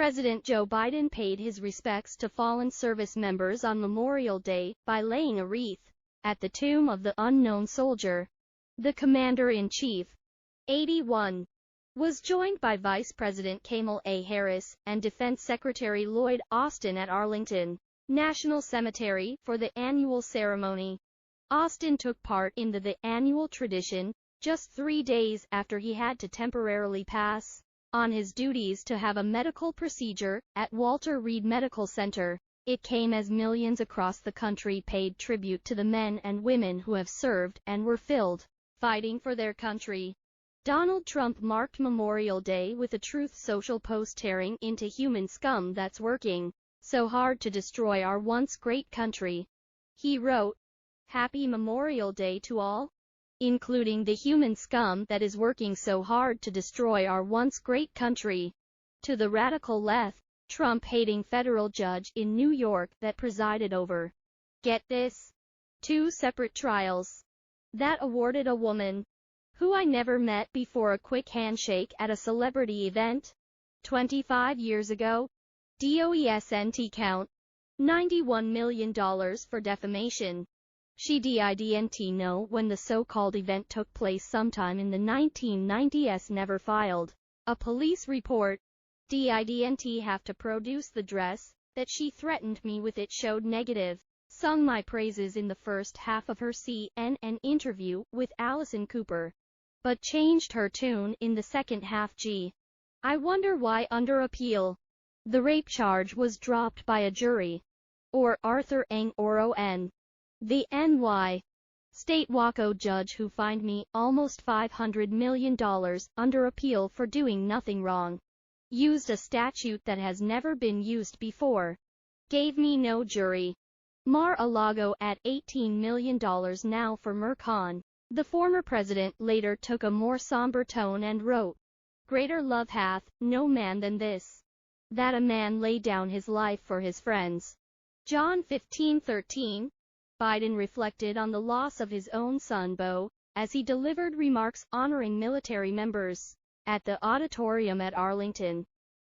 President Joe Biden paid his respects to fallen service members on Memorial Day by laying a wreath at the tomb of the unknown soldier. The commander-in-chief, 81, was joined by Vice President Kamala Harris and Defense Secretary Lloyd Austin at Arlington National Cemetery for the annual ceremony. Austin took part in the annual tradition just 3 days after he had to temporarily pass on his duties to have a medical procedure at Walter Reed Medical Center. It came as millions across the country paid tribute to the men and women who have served and were killed fighting for their country. Donald Trump marked Memorial Day with a Truth Social post tearing into human scum that's working so hard to destroy our once great country. He wrote, "Happy Memorial Day to all, including the human scum that is working so hard to destroy our once great country." To the radical left, Trump-hating federal judge in New York that presided over, get this, 2 separate trials that awarded a woman who I never met before a quick handshake at a celebrity event 25 years ago, DOESNT count, $91 million for defamation. She didn't know when the so-called event took place sometime in the 1990s. Never filed a police report. Didn't have to produce the dress that she threatened me with. It showed negative. Sung my praises in the first half of her CNN interview with Allison Cooper, but changed her tune in the second half. I wonder why under appeal the rape charge was dropped by a jury. Or Arthur Ng Oron, the NY State Waco judge who fined me almost $500 million under appeal for doing nothing wrong. Used a statute that has never been used before. Gave me no jury. Mar-a-Lago at $18 million now for Mercon. The former president later took a more somber tone and wrote, "Greater love hath no man than this, that a man lay down his life for his friends." John 15:13. Biden reflected on the loss of his own son Beau as he delivered remarks honoring military members at the auditorium at Arlington.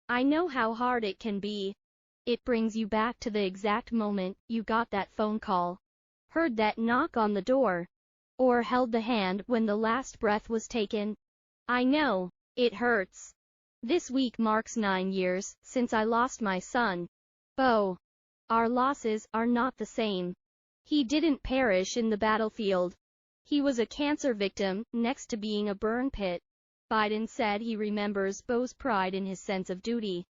"I know how hard it can be. It brings you back to the exact moment you got that phone call, heard that knock on the door, or held the hand when the last breath was taken. I know, it hurts. This week marks 9 years since I lost my son, Beau. Our losses are not the same. He didn't perish in the battlefield. He was a cancer victim next to being a burn pit." Biden said he remembers Beau's pride in his sense of duty.